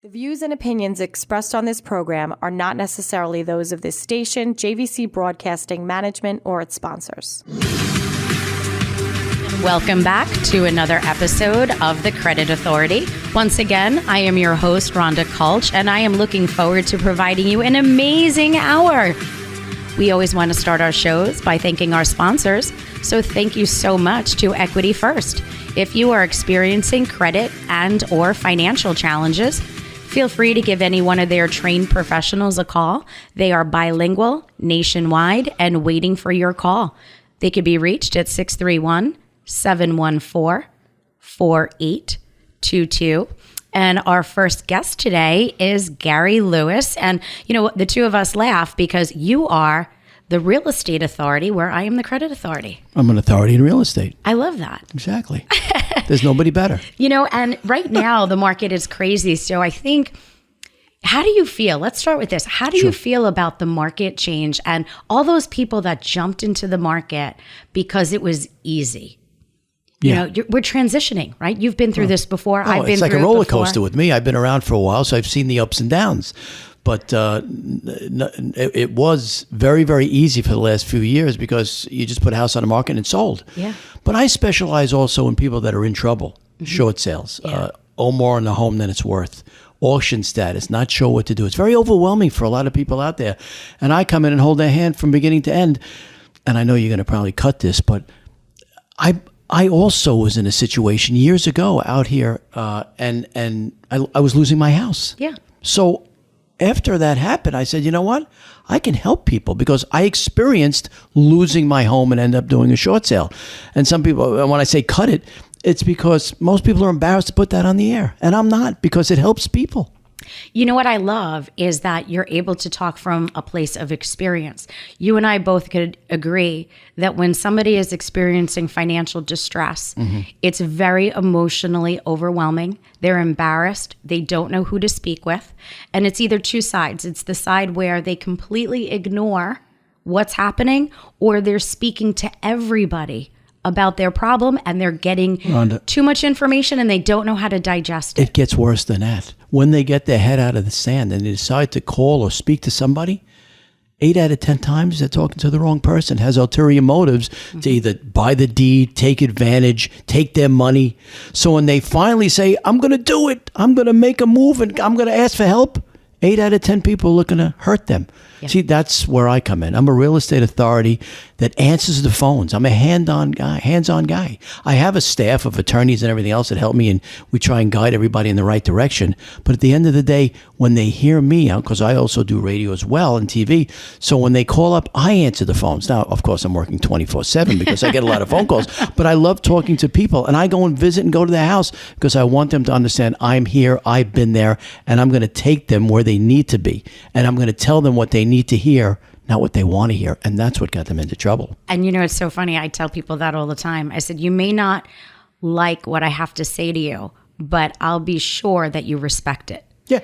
The views and opinions expressed on this program are not necessarily those of this station, JVC Broadcasting Management, or its sponsors. Welcome back to another episode of The Credit Authority. Once again, I am your host, Rhonda Kulch, and I am looking forward to providing you an amazing hour. We always want to start our shows by thanking our sponsors, so thank you so much to Equity First. If you are experiencing credit and or financial challenges, feel free to give any one of their trained professionals a call. They are bilingual, nationwide, and waiting for your call. They can be reached at 631-714-4822. And our first guest today is Gary Lewis. And, you know, the two of us laugh because you are the real estate authority where I am the credit authority. I'm an authority in real estate. I love that. Exactly. There's nobody better. You know, and right now the market is crazy. So I think, how do you feel? Let's start with this. How do you feel about the market change and all those people that jumped into the market because it was easy? You know, we're transitioning, right? You've been through this before. I've been it's like through a roller it before. coaster with me. I've been around for a while, so I've seen the ups and downs. But it was very, very easy for the last few years because you just put a house on the market and it sold. Yeah. But I specialize also in people that are in trouble, short sales, owe more on the home than it's worth, auction status, not sure what to do. It's very overwhelming for a lot of people out there. And I come in and hold their hand from beginning to end. And I know you're going to probably cut this, but I also was in a situation years ago out here, and I was losing my house. Yeah. So after that happened, I said, you know what? I can help people because I experienced losing my home and end up doing a short sale. And some people, when I say cut it, it's because most people are embarrassed to put that on the air. And I'm not, because it helps people. You know what I love is that you're able to talk from a place of experience. You and I both could agree that when somebody is experiencing financial distress, it's very emotionally overwhelming. They're embarrassed. They don't know who to speak with. And it's either two sides. It's the side where they completely ignore what's happening, or they're speaking to everybody about their problem and they're getting Rhonda, too much information and they don't know how to digest it. It gets worse than that. When they get their head out of the sand and they decide to call or speak to somebody, 8 out of 10 times they're talking to the wrong person, has ulterior motives to either buy the deed, take advantage, take their money. So when they finally say, I'm going to do it, I'm going to make a move and I'm going to ask for help, 8 out of 10 people are looking to hurt them. Yeah. See, that's where I come in. I'm a real estate authority that answers the phones. I'm a hands-on guy. I have a staff of attorneys and everything else that help me, and we try and guide everybody in the right direction. But at the end of the day, when they hear me, because I also do radio as well and TV, so when they call up, I answer the phones. Now, of course, I'm working 24/7 because I get a lot of phone calls, but I love talking to people, and I go and visit and go to their house because I want them to understand I'm here, I've been there, and I'm going to take them where they need to be, and I'm going to tell them what they need to hear, not what they want to hear. And that's what got them into trouble. And you know, it's so funny. I tell people that all the time. I said, you may not like what I have to say to you, but I'll be sure that you respect it. Yeah.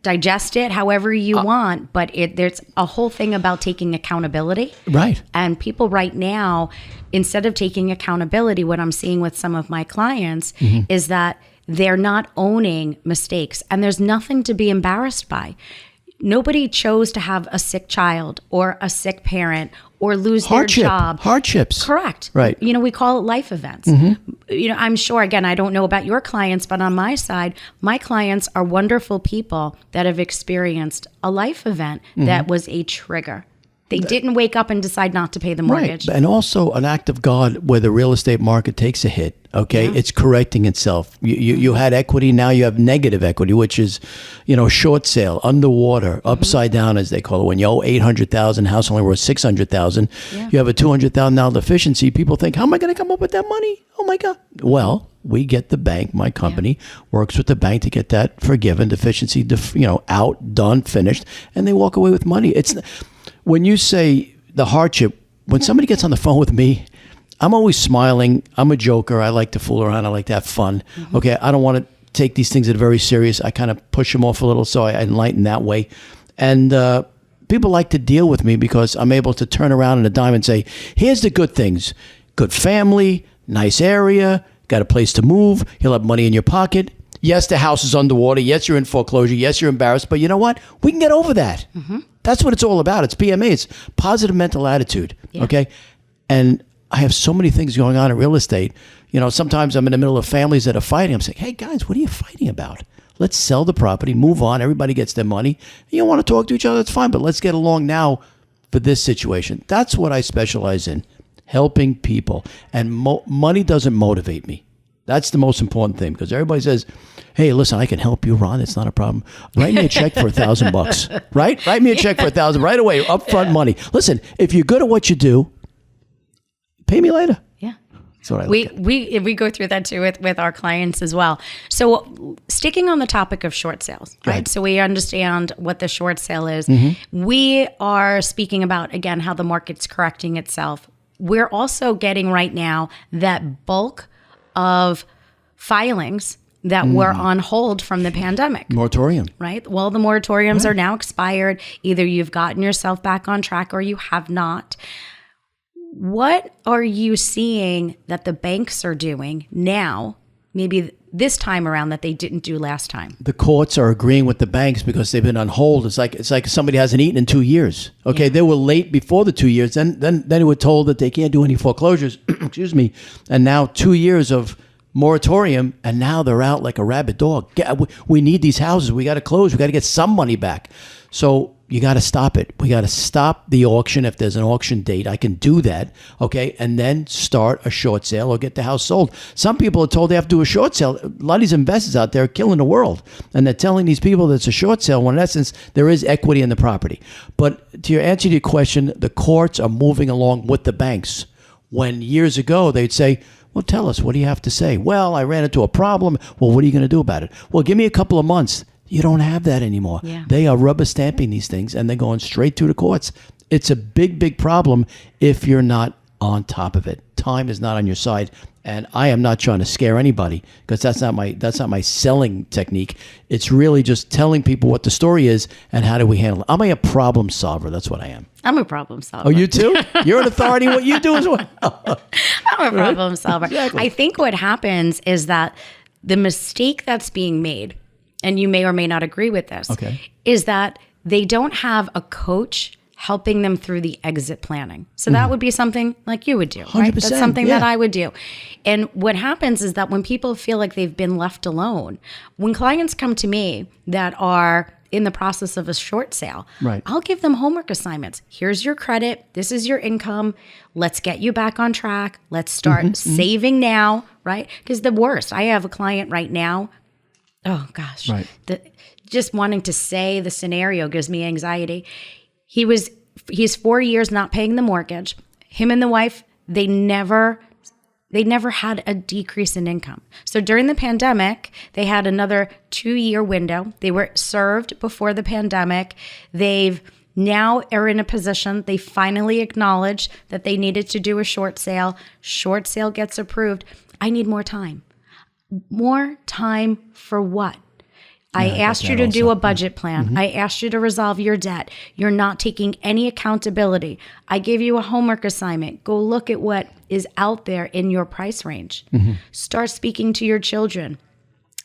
Digest it however you want. But there's a whole thing about taking accountability. Right. And people right now, instead of taking accountability, what I'm seeing with some of my clients is that they're not owning mistakes. And there's nothing to be embarrassed by. Nobody chose to have a sick child or a sick parent or lose their job. Hardships. Correct. Right. You know, we call it life events. You know, I'm sure, again, I don't know about your clients, but on my side, my clients are wonderful people that have experienced a life event that was a trigger. They didn't wake up and decide not to pay the mortgage. Right. And also an act of God where the real estate market takes a hit. Okay. Yeah. It's correcting itself. You had equity. Now you have negative equity, which is, you know, short sale, underwater, upside down, as they call it. When you owe $800,000, house only worth $600,000, you have a $200,000 deficiency. People think, how am I going to come up with that money? Oh my God. Well, we get the bank, my company works with the bank to get that forgiven, deficiency, out, done, finished, and they walk away with money. When you say the hardship, when somebody gets on the phone with me, I'm always smiling. I'm a joker. I like to fool around. I like to have fun. Okay, I don't want to take these things that are very serious. I kind of push them off a little, so I enlighten that way. And people like to deal with me because I'm able to turn around in a dime and say, here's the good things. Good family, nice area, got a place to move, you'll have money in your pocket. Yes, the house is underwater. Yes, you're in foreclosure. Yes, you're embarrassed. But you know what? We can get over that. That's what it's all about. It's PMA. It's positive mental attitude. Yeah. Okay. And I have so many things going on in real estate. Sometimes I'm in the middle of families that are fighting. I'm saying, hey, guys, what are you fighting about? Let's sell the property, move on. Everybody gets their money. You don't want to talk to each other, that's fine. But let's get along now for this situation. That's what I specialize in, helping people. And money doesn't motivate me. That's the most important thing, because everybody says, hey, listen, I can help you, Ron. It's not a problem. Write me a check for $1,000, right? Write me a check for $1,000 right away, upfront money. Listen, if you're good at what you do, pay me later. Yeah. That's what I we go through that too with our clients as well. So sticking on the topic of short sales, right? So we understand what the short sale is. We are speaking about, again, how the market's correcting itself. We're also getting right now that bulk of filings that were on hold from the pandemic. Moratorium. Right? Well, the moratoriums are now expired. Either you've gotten yourself back on track or you have not. What are you seeing that the banks are doing now, maybe this time around, that they didn't do last time? The courts are agreeing with the banks because they've been on hold. It's like somebody hasn't eaten in 2 years. Okay, they were late before the 2 years. Then they were told that they can't do any foreclosures. Excuse me. And now 2 years of moratorium, and now they're out like a rabid dog. We need these houses. We got to close. We got to get some money back. So you got to stop it. We got to stop the auction. If there's an auction date, I can do that. Okay. And then start a short sale or get the house sold. Some people are told they have to do a short sale. A lot of these investors out there are killing the world. And they're telling these people that it's a short sale when in essence there is equity in the property. But to answer your question, the courts are moving along with the banks. When years ago they'd say, well, tell us, what do you have to say? Well, I ran into a problem. Well, what are you going to do about it? Well, give me a couple of months. You don't have that anymore. Yeah. They are rubber stamping these things and they're going straight to the courts. It's a big, big problem if you're not on top of it. Time is not on your side. And I am not trying to scare anybody, because that's not my selling technique. It's really just telling people what the story is and how do we handle it. I'm a problem solver. That's what I am. I'm a problem solver. Oh, you too? You're an authority in what you do as well. I'm a problem solver. Exactly. I think what happens is that the mistake that's being made, and you may or may not agree with this, is that they don't have a coach helping them through the exit planning. So that would be something like you would do, right? That's something that I would do. And what happens is that when people feel like they've been left alone, when clients come to me that are in the process of a short sale, I'll give them homework assignments. Here's your credit. This is your income. Let's get you back on track. Let's start saving now, right? Because the worst, I have a client right now, oh gosh, just wanting to say the scenario gives me anxiety. He's 4 years not paying the mortgage. Him and the wife, they never had a decrease in income. So during the pandemic, they had another 2-year window. They were served before the pandemic. They've now are in a position, they finally acknowledged that they needed to do a short sale. Short sale gets approved. I need more time. More time for what? I asked you to do a budget plan. I asked you to resolve your debt. You're not taking any accountability. I gave you a homework assignment. Go look at what is out there in your price range. Start speaking to your children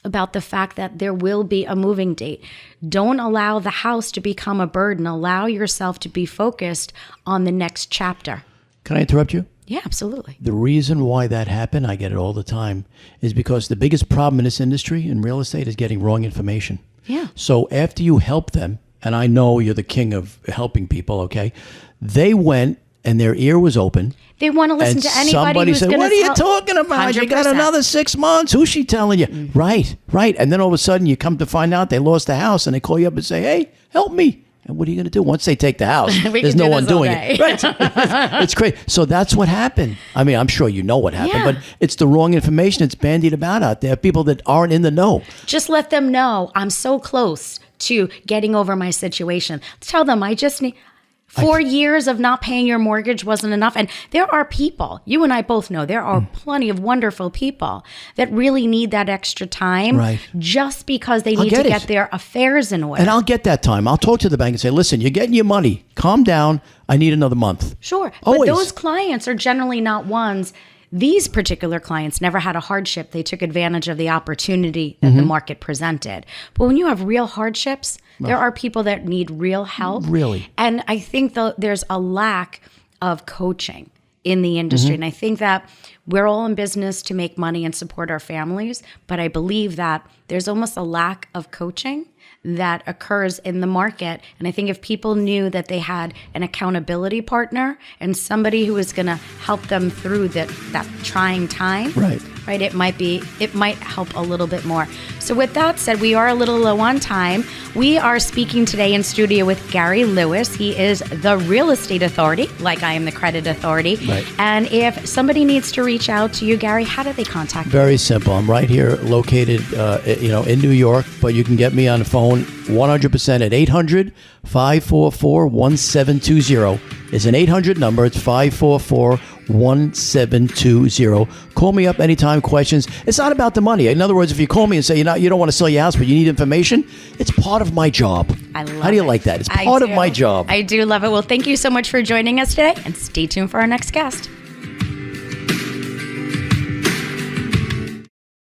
about the fact that there will be a moving date. Don't allow the house to become a burden. Allow yourself to be focused on the next chapter. Can I interrupt you? Yeah, absolutely. The reason why that happened, I get it all the time, is because the biggest problem in this industry, in real estate, is getting wrong information. Yeah. So after you help them, and I know you're the king of helping people, okay? They went and their ear was open. They want to listen to anybody somebody who's said, going to what are you talking about? 100%. You got another 6 months. Who's she telling you? Right. And then all of a sudden you come to find out they lost the house and they call you up and say, hey, help me. And what are you going to do? Once they take the house, there's no one doing it. Right. It's crazy. So that's what happened. I mean, I'm sure you know what happened, but it's the wrong information. It's bandied about out there. People that aren't in the know. Just let them know I'm so close to getting over my situation. Tell them I just need 4 years of not paying your mortgage wasn't enough. And there are people, you and I both know, there are plenty of wonderful people that really need that extra time just because they need to get their affairs in order. And I'll get that time. I'll talk to the bank and say, listen, you're getting your money. Calm down. I need another month. Sure. Always. But those clients are generally not ones these particular clients never had a hardship. They took advantage of the opportunity that the market presented. But when you have real hardships, there are people that need real help. Really? And I think there's a lack of coaching in the industry. And I think that we're all in business to make money and support our families. But I believe that there's almost a lack of coaching that occurs in the market. And I think if people knew that they had an accountability partner and somebody who was going to help them through that trying time, right, it might help a little bit more. So with that said, we are a little low on time. We are speaking today in studio with Gary Lewis. He is the real estate authority, like I am the credit authority. Right. And if somebody needs to reach out to you, Gary, how do they contact you? Very simple. I'm right here located, in New York, but you can get me on the phone 100% at 800-544-1720. It's an 800 number. It's 544-1720. Call me up anytime, questions. It's not about the money. In other words, if you call me and say you don't want to sell your house, but you need information, it's part of my job. I love it. How do you like that? It's part of my job. I do love it. Well, thank you so much for joining us today, and stay tuned for our next guest.